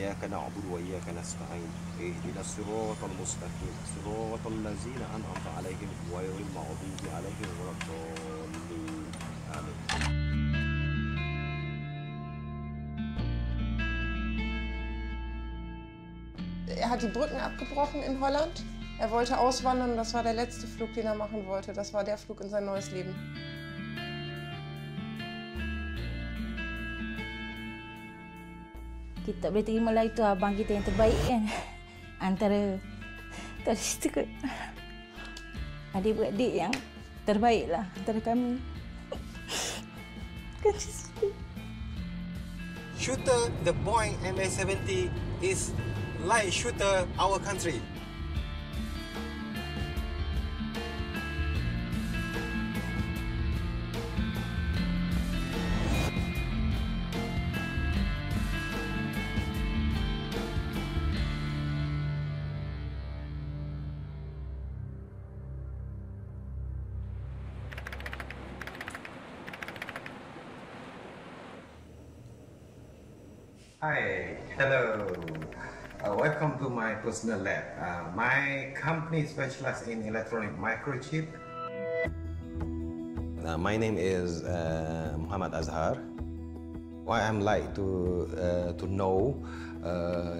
إياك نعبد وإياك نستعين اهدنا الصراط المستقيم صراط الذين أنعمت عليهم غير المغضوب عليهم ولا الضالين آمين. Er hat die Brücken abgebrochen in Holland. Er wollte auswandern und das war der letzte Flug, den er machen wollte. Das war der Flug in sein neues Leben. Kita boleh terima lah itu abang kita yang terbaik kan. Antara adik-beradik yang terbaik lah antara kami. Shooter the Boeing MH17 is like shooter our country. Hi, hello. Welcome to my personal lab. My company specializes in electronic microchip. My name is Muhammad Azhar. Why I'm like to know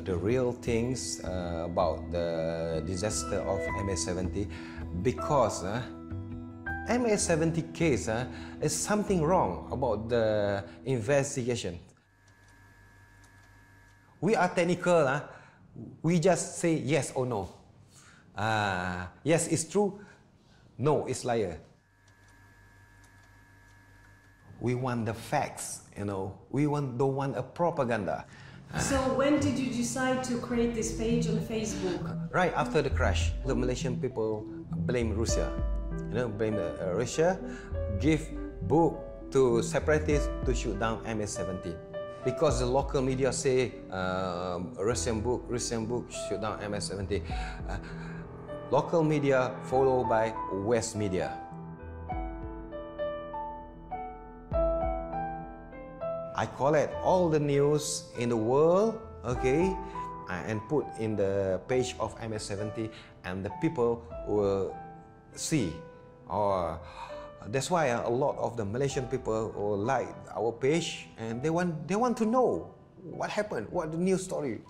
the real things about the disaster of MH17 because MH17 case is something wrong about the investigation. We are technical, we just say yes or no. Yes, it's true. No, it's liar. We want the facts, you know. We don't want a propaganda. So when did you decide to create this page on Facebook? Right after the crash, the Malaysian people blame Russia. You know, blame Russia, give book to separatists to shoot down MH17. Because the local media say Russian book shoot down MH17. Local media followed by West media. I collect all the news in the world, okay, and put in the page of MH17, and the people will see. That's why a lot of the Malaysian people like our page, and they want to know what happened, what the news story.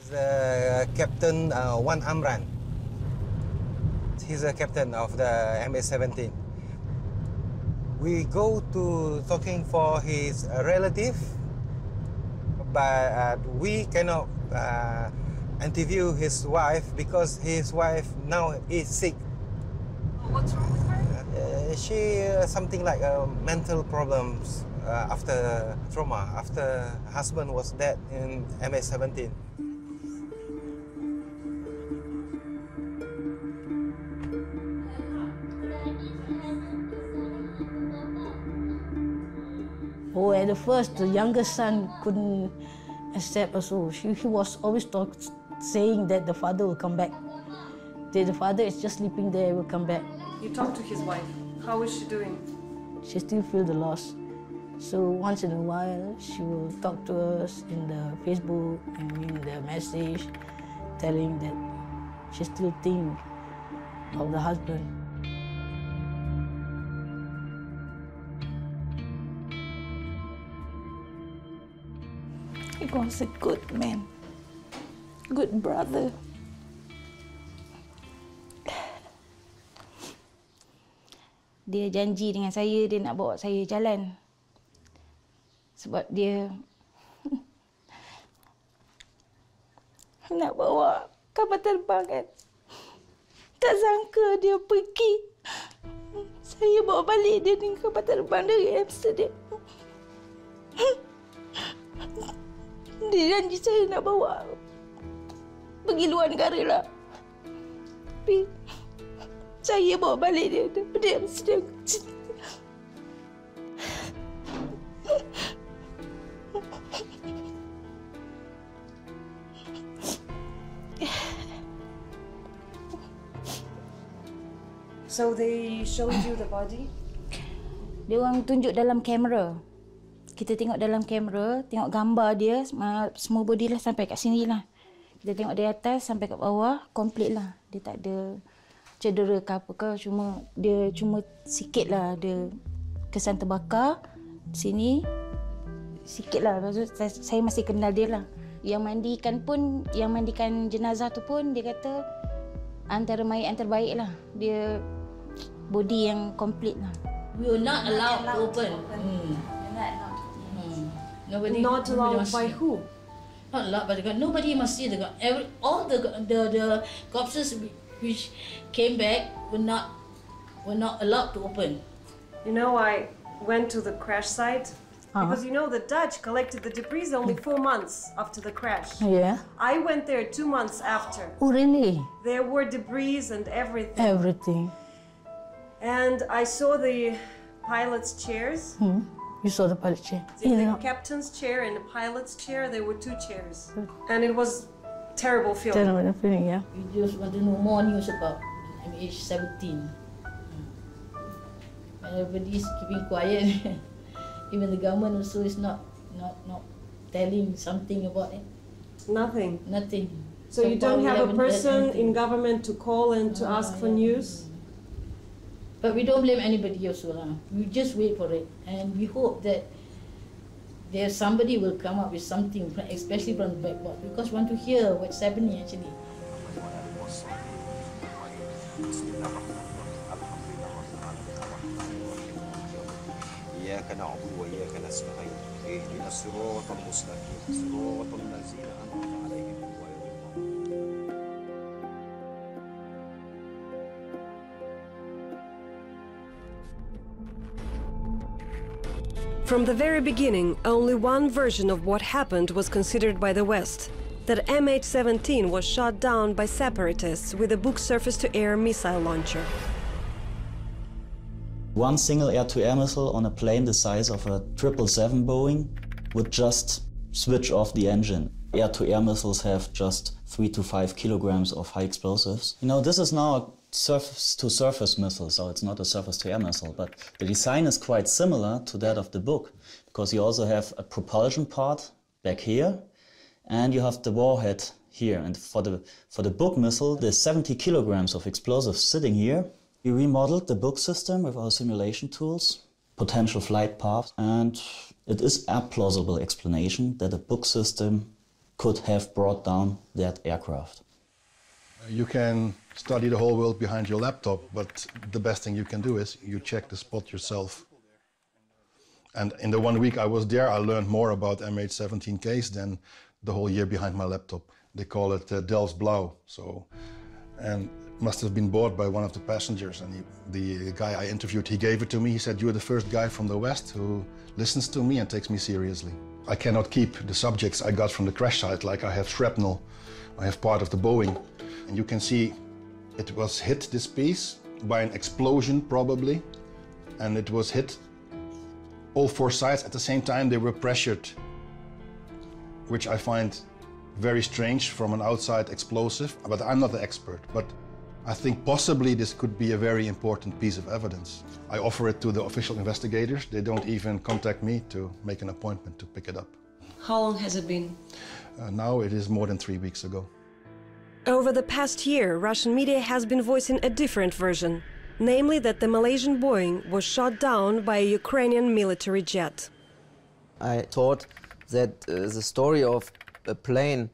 The Captain Wan Amran. He's the captain of the MH17. We go to talking for his relative, but we cannot interview his wife because his wife now is sick. What's wrong with her? She something like mental problems after trauma, after husband was dead in MH17. Oh, at the first, the youngest son couldn't accept also. He was always saying that the father will come back. That the father is just sleeping there, will come back. You talked to his wife. How is she doing? She still feels the loss. So once in a while, she will talk to us in the Facebook and in the message, telling that she still thinks of the husband. He was a good man, good brother. Dia janji dengan saya, dia nak bawa saya jalan. Sebab dia nak bawa kapal terbang kan. Tak sangka dia pergi. Saya bawa balik dia dengan kapal terbang dari Amsterdam. Dia janji saya nak bawa pergi luar negara lah. Tapi saya bawa balik dia daripada Amsterdam. So they showed you the body? Dia orang tunjuk dalam kamera. Kita tengok dalam kamera, tengok gambar dia, semua body lah sampai kat sini lah. Kita tengok dari atas sampai kat bawah, complete lah. Dia tak ada cedera ke apa ke, cuma sikit lah ada kesan terbakar. Sini, sikit lah. Saya masih kenal dia lah. Yang mandikan jenazah tu pun, dia kata antara mayat yang terbaik lah. Dia body yang complete lah. We were not allowed to open. Nobody. Not allowed by who? Not allowed by the God. Nobody must see the God. All the corpses which came back were not allowed to open. You know, I went to the crash site because you know the Dutch collected the debris only 4 months after the crash. Yeah. I went there 2 months after. Oh, really? There were debris and everything. Everything. And I saw the pilot's chairs. You saw the pilot chair? The captain's chair and the pilot's chair, there were 2 chairs. And it was terrible feeling. Terrible feeling, yeah. We just want to know more news about MH17. Everybody's keeping quiet. Even the government also is not telling something about it. Nothing. Nothing. So you don't have a person in government to call and to ask for news? But we don't blame anybody also. We just wait for it. And we hope that there's somebody will come up with something, especially from the backboard, because we want to hear what's happening actually. إياك نعبد وإياك نستعين اهدنا الصراط المستقيم صراط الذين أنعمت عليهم غير المغضوب. From the very beginning, only one version of what happened was considered by the West, that MH17 was shot down by separatists with a Buk surface-to-air missile launcher. One single air-to-air missile on a plane the size of a 777 Boeing would just switch off the engine. Air-to-air missiles have just 3 to 5 kilograms of high explosives. You know, this is now a surface-to-surface missile, so it's not a surface-to-air missile, but the design is quite similar to that of the Buk, because you also have a propulsion part back here, and you have the warhead here. And for the Buk missile, there's 70 kilograms of explosives sitting here. We remodeled the Buk system with our simulation tools, potential flight paths, and it is a plausible explanation that a Buk system could have brought down that aircraft. You can study the whole world behind your laptop, but the best thing you can do is you check the spot yourself. And in the 1 week I was there, I learned more about MH17 case than the whole year behind my laptop. They call it Delft Blauw. And must have been bought by one of the passengers. And the guy I interviewed, he gave it to me. He said, "You're the first guy from the West who listens to me and takes me seriously." I cannot keep the subjects I got from the crash site, like I have shrapnel, I have part of the Boeing. And you can see it was hit, this piece, by an explosion probably. And it was hit all 4 sides at the same time. They were pressured, which I find very strange from an outside explosive, but I'm not the expert. But I think possibly this could be a very important piece of evidence. I offer it to the official investigators. They don't even contact me to make an appointment to pick it up. How long has it been? Now it is more than 3 weeks ago. Over the past year, Russian media has been voicing a different version, namely that the Malaysian Boeing was shot down by a Ukrainian military jet. I thought that the story of a plane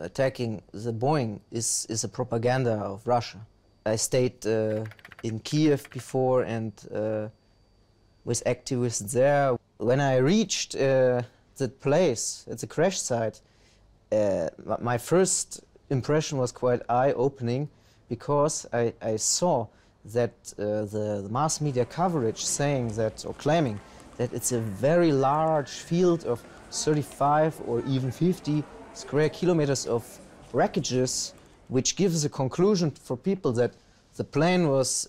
attacking the Boeing is a propaganda of Russia. I stayed in Kiev before and with activists there. When I reached the place at the crash site, my first impression was quite eye-opening, because I saw that the mass media coverage saying that, or claiming that it's a very large field of 35 or even 50 square kilometers of wreckages, which gives a conclusion for people that the plane was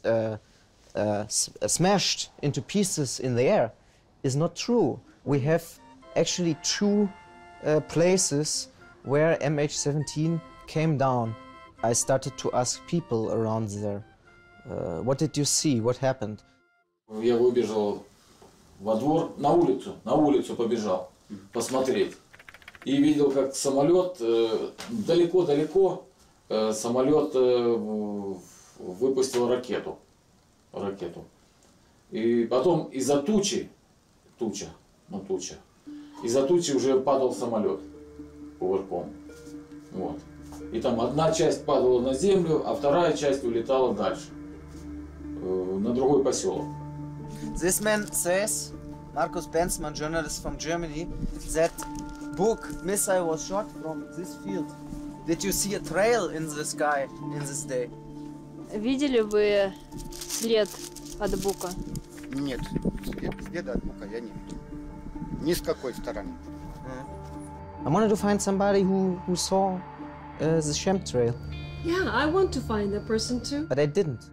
smashed into pieces in the air, is not true. We have actually 2 places where MH17 came down. I started to ask people around there, what did you see, what happened? Я выбежал во двор, на улицу побежал посмотреть. И видел, как самолет, далеко-далеко самолет выпустил ракету. И потом из-за тучи, из-за тучи уже падал самолет кувырком. Вот. И там одна часть падала на землю, а вторая часть улетала дальше, на другой поселок. This man says, Markus Benzmann, journalist from Germany, that Buk missile was shot from this field. Did you see a trail in the sky in this day? Видели вы след от Бука? Нет, следа от Бука я не видел. Ни с какой стороны. I wanted to find somebody who saw the chemtrail. Yeah, I want to find that person too. But I didn't.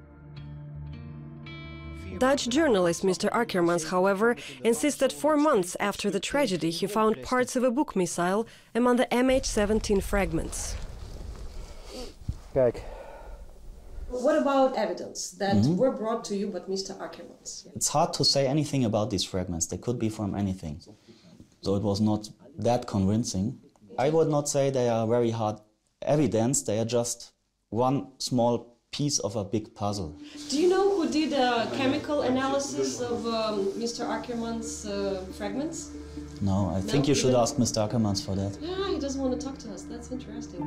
Dutch journalist Mr. Akkermans, however, insists that 4 months after the tragedy he found parts of a Buk missile among the MH17 fragments. Kijk. What about evidence that were brought to you by Mr. Akkermans? It's hard to say anything about these fragments. They could be from anything. So it was not that convincing. I would not say they are very hard evidence. They are just one small piece of a big puzzle. Do you know who did a chemical analysis of Mr. Ackermann's fragments? No, I think you should ask Mr. Ackermans for that. Yeah, he doesn't want to talk to us. That's interesting.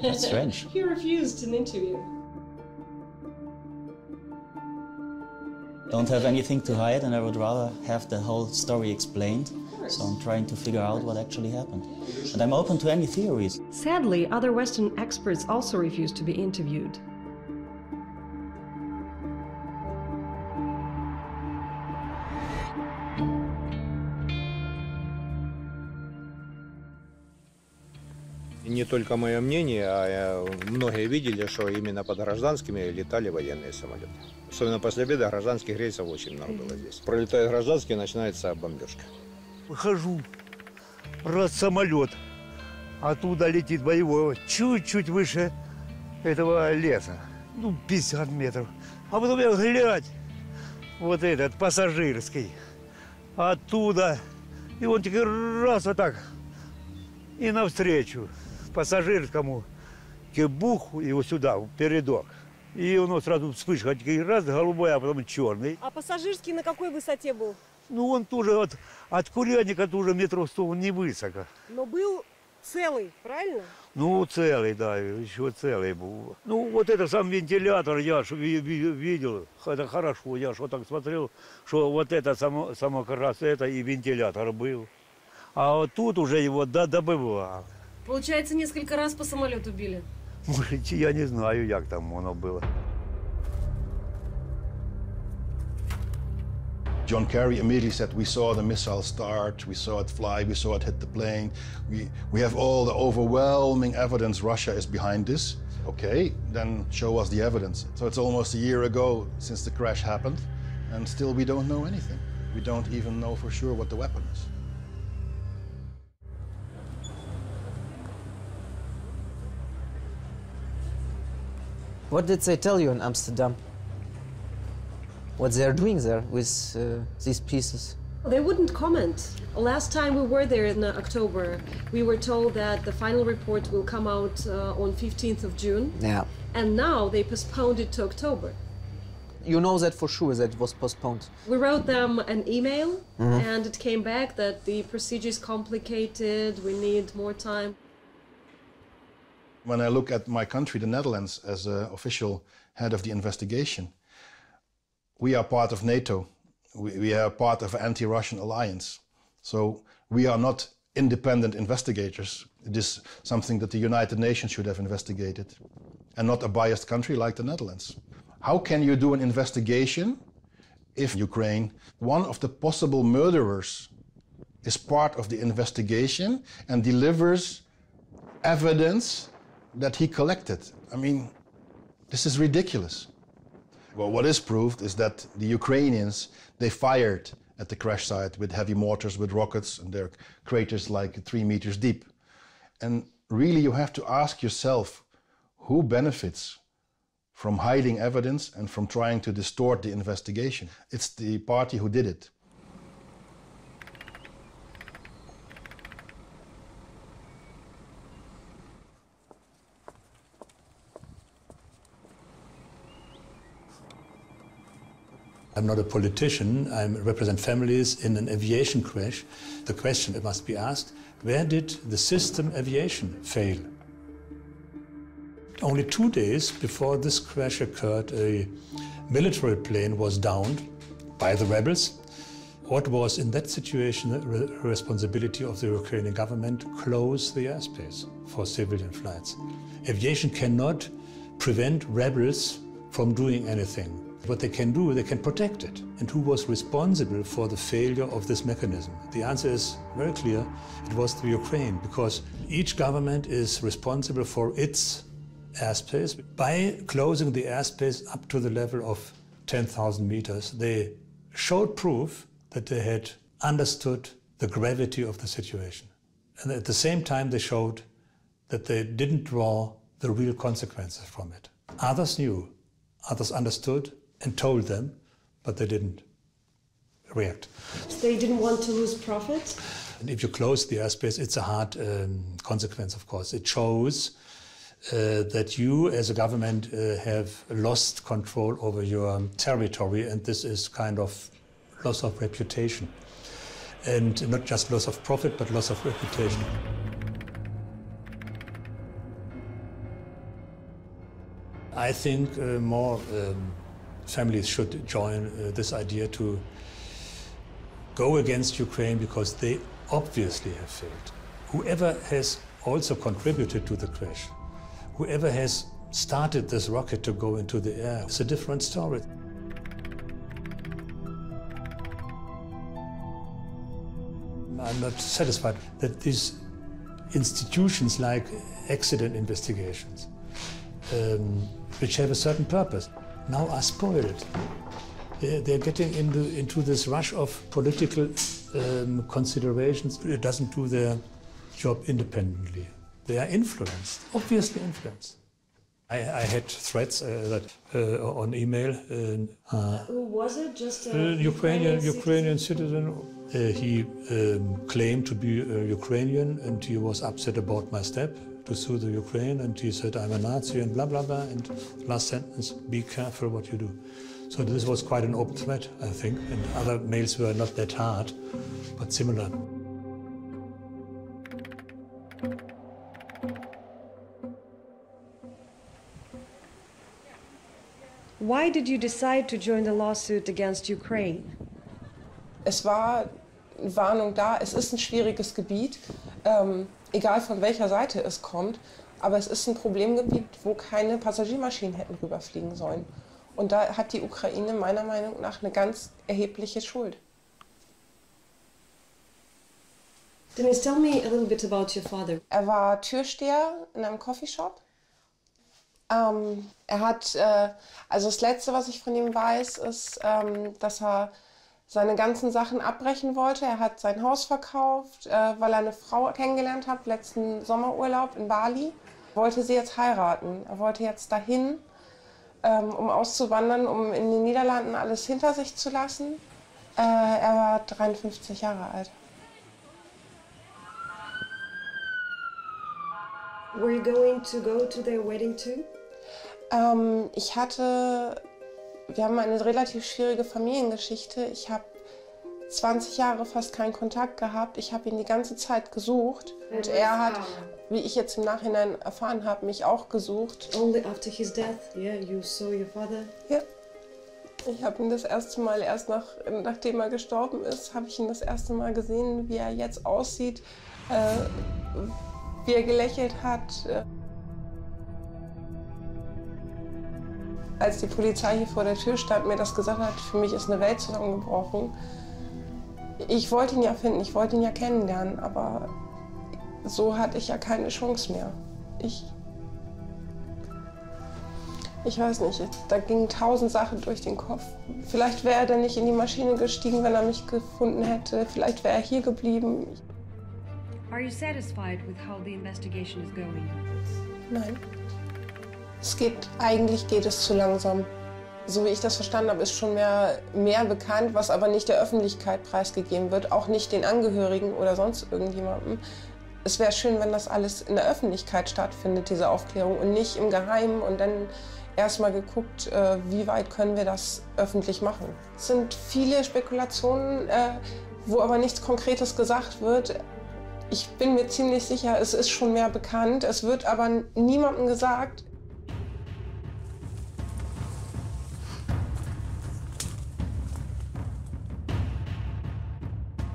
That's strange. He refused an interview. Don't have anything to hide, and I would rather have the whole story explained. So I'm trying to figure out what actually happened. And I'm open to any theories. Sadly, other Western experts also refused to be interviewed. Не только мое мнение, а многие видели, что именно под гражданскими летали военные самолеты. Особенно после обеда гражданских рейсов очень много было здесь. Пролетают гражданские, начинается бомбежка. Выхожу, раз самолет, оттуда летит боевой, чуть-чуть выше этого леса, 50 метров. А потом я глядь, вот этот пассажирский, оттуда, и он теперь раз вот так, и навстречу пассажирскому кебуху его сюда, в передок. И он сразу вспышка, раз голубой, а потом черный. А пассажирский на какой высоте был? Ну, он тоже от курятника тоже метров 100 не высоко. Но был целый, правильно? Ну, целый, да, еще целый был. Ну, вот это сам вентилятор я ж видел, это хорошо, я ж вот так смотрел, что вот это само как раз это и вентилятор был. А вот тут уже его добывал. Получается, несколько раз по самолету били? Может, я не знаю, как там оно было. John Kerry immediately said, we saw the missile start, we saw it fly, we saw it hit the plane. We have all the overwhelming evidence Russia is behind this. Okay, then show us the evidence. So it's almost a year ago since the crash happened, and still we don't know anything. We don't even know for sure what the weapon is. What did they tell you in Amsterdam? What they're doing there with these pieces? They wouldn't comment. Last time we were there in October, we were told that the final report will come out on 15th of June. Yeah. And now they postponed it to October. You know that for sure, that it was postponed. We wrote them an email, and it came back that the procedure is complicated, we need more time. When I look at my country, the Netherlands, as an official head of the investigation, we are part of NATO. We are part of an anti-Russian alliance. So we are not independent investigators. It is something that the United Nations should have investigated, and not a biased country like the Netherlands. How can you do an investigation if Ukraine, one of the possible murderers, is part of the investigation and delivers evidence that he collected? I mean, this is ridiculous. Well, what is proved is that the Ukrainians, they fired at the crash site with heavy mortars, with rockets, and there are craters like 3 meters deep. And really you have to ask yourself, who benefits from hiding evidence and from trying to distort the investigation. It's the party who did it. I'm not a politician, I represent families in an aviation crash. The question that must be asked, where did the system aviation fail? Only 2 days before this crash occurred, a military plane was downed by the rebels. What was in that situation the responsibility of the Ukrainian government? Close the airspace for civilian flights. Aviation cannot prevent rebels from doing anything. What they can do, they can protect it. And who was responsible for the failure of this mechanism? The answer is very clear. It was the Ukraine, because each government is responsible for its airspace. By closing the airspace up to the level of 10,000 meters, they showed proof that they had understood the gravity of the situation. And at the same time, they showed that they didn't draw the real consequences from it. Others knew, others understood and told them, but they didn't react. They didn't want to lose profit? And if you close the airspace, it's a hard consequence, of course. It shows that you, as a government, have lost control over your territory, and this is kind of loss of reputation. And not just loss of profit, but loss of reputation. I think more families should join this idea to go against Ukraine, because they obviously have failed. Whoever has also contributed to the crash, whoever has started this rocket to go into the air, it's a different story. I'm not satisfied that these institutions like accident investigations, which have a certain purpose, now are spoiled. They're getting into this rush of political considerations. It doesn't do their job independently. They are influenced, obviously influenced. I had threats on email. Who was it? Just a Ukrainian citizen. He claimed to be Ukrainian, and he was upset about my step to sue the Ukraine, and he said I'm a Nazi and blah blah blah, and last sentence, be careful what you do. So this was quite an open threat, I think, and other mails were not that hard, but similar. Why did you decide to join the lawsuit against Ukraine? Es war eine Warnung da, es ist ein schwieriges Gebiet, egal von welcher Seite es kommt, aber es ist ein Problemgebiet, wo keine Passagiermaschinen hätten rüberfliegen sollen. Und da hat die Ukraine meiner Meinung nach eine ganz erhebliche Schuld. Denise, tell me a little bit about your father. Er war Türsteher in einem Coffeeshop. Er hat, also das Letzte, was ich von ihm weiß, ist, dass er seine ganzen Sachen abbrechen wollte. Er hat sein Haus verkauft, weil er eine Frau kennengelernt hat, letzten Sommerurlaub in Bali. Er wollte sie jetzt heiraten. Er wollte jetzt dahin, um auszuwandern, um in den Niederlanden alles hinter sich zu lassen. Er war 53 Jahre alt. Were you going to go to their wedding too? Wir haben eine relativ schwierige Familiengeschichte. Ich habe 20 Jahre fast keinen Kontakt gehabt. Ich habe ihn die ganze Zeit gesucht. Und er hat, wie ich jetzt im Nachhinein erfahren habe, mich auch gesucht. Only after his death, yeah, you saw your father? Ja. Ich habe ihn das erste Mal, erst nachdem er gestorben ist, habe ich ihn das erste Mal gesehen, wie er jetzt aussieht, wie er gelächelt hat. Als die Polizei hier vor der Tür stand, mir das gesagt hat, für mich ist eine Welt zusammengebrochen. Ich wollte ihn ja finden, ich wollte ihn ja kennenlernen, aber so hatte ich ja keine Chance mehr. Ich weiß nicht, da gingen 1000 Sachen durch den Kopf. Vielleicht wäre er dann nicht in die Maschine gestiegen, wenn er mich gefunden hätte. Vielleicht wäre er hier geblieben. Are you satisfied with how the investigation is going? Nein. Eigentlich geht es zu langsam. So wie ich das verstanden habe, ist schon mehr bekannt, was aber nicht der Öffentlichkeit preisgegeben wird, auch nicht den Angehörigen oder sonst irgendjemandem. Es wäre schön, wenn das alles in der Öffentlichkeit stattfindet, diese Aufklärung, und nicht im Geheimen und dann erstmal geguckt, wie weit können wir das öffentlich machen. Es sind viele Spekulationen, wo aber nichts Konkretes gesagt wird. Ich bin mir ziemlich sicher, es ist schon mehr bekannt, es wird aber niemandem gesagt.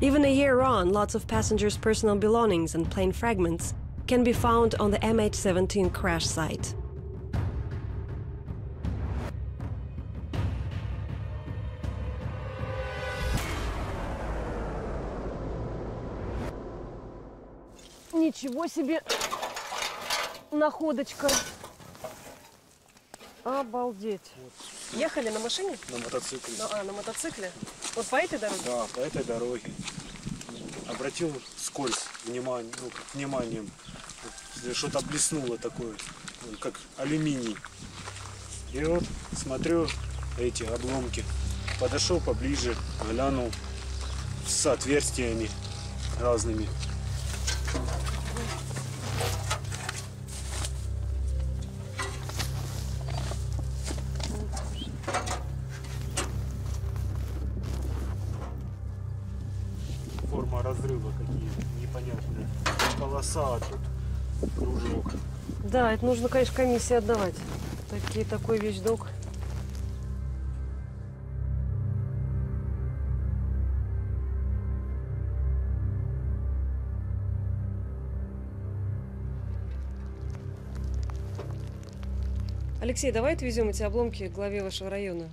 Even a year on, lots of passengers' personal belongings and plane fragments can be found on the MH17 crash site. Ничего себе находочка. Обалдеть. Ехали на машине? На мотоцикле. На мотоцикле? Вот по этой дороге? Да, по этой дороге. Обратил вскользь вниманием, что-то блеснуло такое, как алюминий. И вот смотрю эти обломки. Подошел поближе, глянул с отверстиями разными. Форма разрыва какие непонятные. Полоса, а тут кружок. Да, это нужно, конечно, комиссии отдавать. Такой вещдок. Алексей, давай отвезем эти обломки к главе вашего района.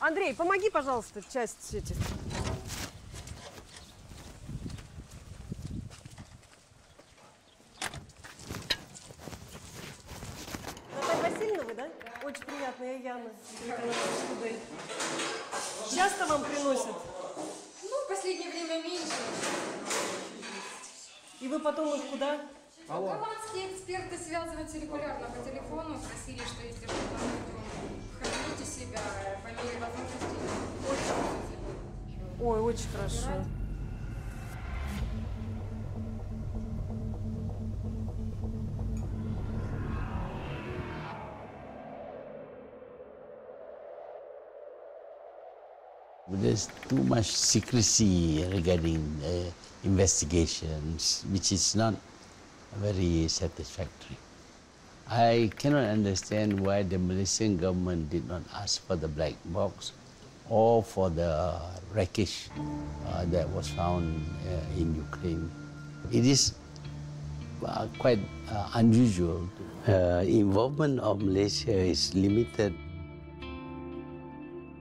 Андрей, помоги, пожалуйста, часть этих. Наталья Васильевна, вы, да? Очень приятная Яна. Часто вам приносят? Ну, в последнее время меньше. И вы потом их куда? Голландские эксперты связываются регулярно по телефону, просили, что если что-то храните себя по мере возможности. Ой, очень хорошо. There's too much secrecy regarding investigations, which is not very satisfactory. I cannot understand why the Malaysian government did not ask for the black box or for the wreckage that was found in Ukraine. It is quite unusual. Involvement of Malaysia is limited.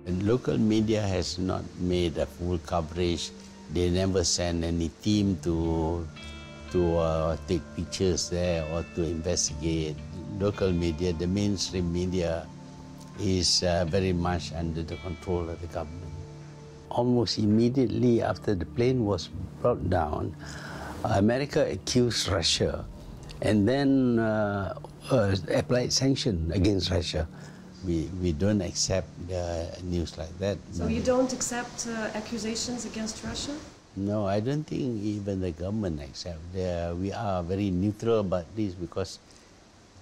The local media has not made a full coverage. They never send any team to take pictures there or to investigate. Local media, the mainstream media, is very much under the control of the government. Almost immediately after the plane was brought down, America accused Russia and then applied sanctions against Russia. We don't accept news like that. So you don't accept accusations against Russia? No, I don't think even the government accepts. We are very neutral about this because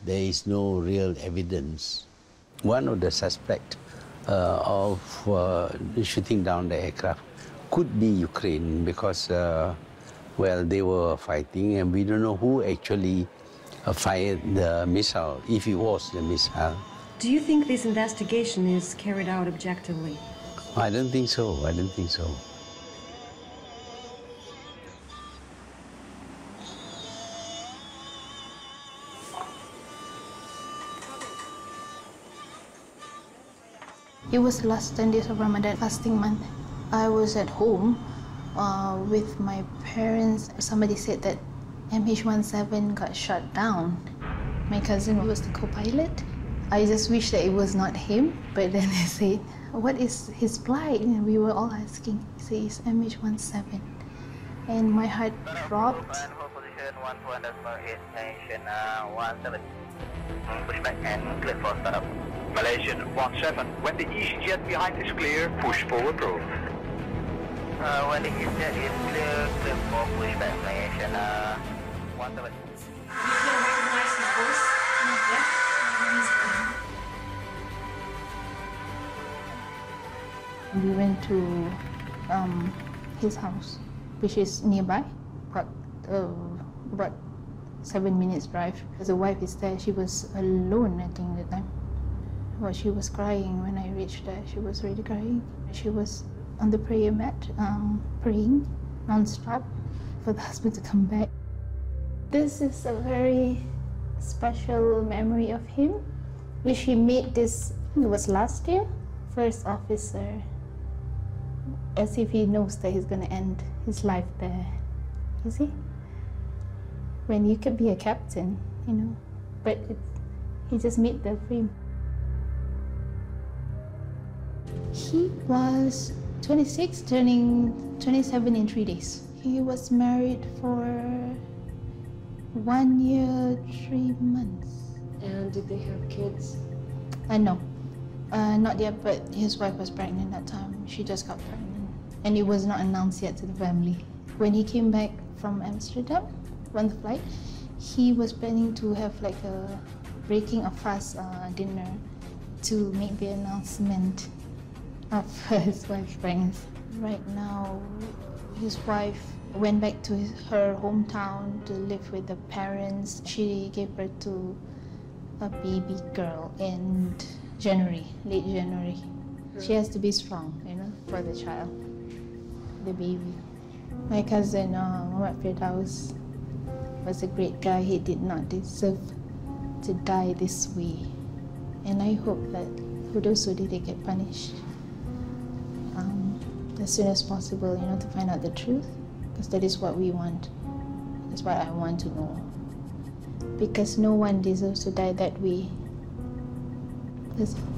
there is no real evidence. One of the suspects of shooting down the aircraft could be Ukraine because, well, they were fighting and we don't know who actually fired the missile, if it was the missile. Do you think this investigation is carried out objectively? I don't think so. I don't think so. It was the last 10 days of Ramadan, fasting month. I was at home with my parents. Somebody said that MH17 got shot down. My cousin was the co-pilot. I just wish that it was not him, but then they said, what is his flight? And we were all asking. He said, it's MH17. And my heart dropped. Malaysian 17. Push back and clear for startup. Malaysian 17, when the EasyJet behind is clear, push forward growth. When the EasyJet is clear, clear for pushback. Malaysian 17. We went to his house, which is nearby, about 7 minutes drive. The wife is there. She was alone, I think, at the time. Well, she was crying when I reached there. She was really crying. She was on the prayer mat, praying non-stop for the husband to come back. This is a very special memory of him, which he made this, it was last year, first officer, as if he knows that he's going to end his life there. You see? When you could be a captain, you know, but he just made the frame. He was 26, turning 27 in 3 days. He was married for 1 year, 3 months. And did they have kids? No, not yet, but his wife was pregnant at that time. She just got pregnant. And it was not announced yet to the family. When he came back from Amsterdam, on the flight, he was planning to have like a breaking a fast dinner to make the announcement of his wife's pregnancy. Right now, his wife went back to her hometown to live with the parents. She gave birth to a baby girl in January, late January. She has to be strong, you know, for the child, the baby. My cousin, Muhammad Firdaus, was a great guy. He did not deserve to die this way. And I hope that for those who did, they get punished as soon as possible, you know, to find out the truth, because that is what we want. That's what I want to know. Because no one deserves to die that way. That's all.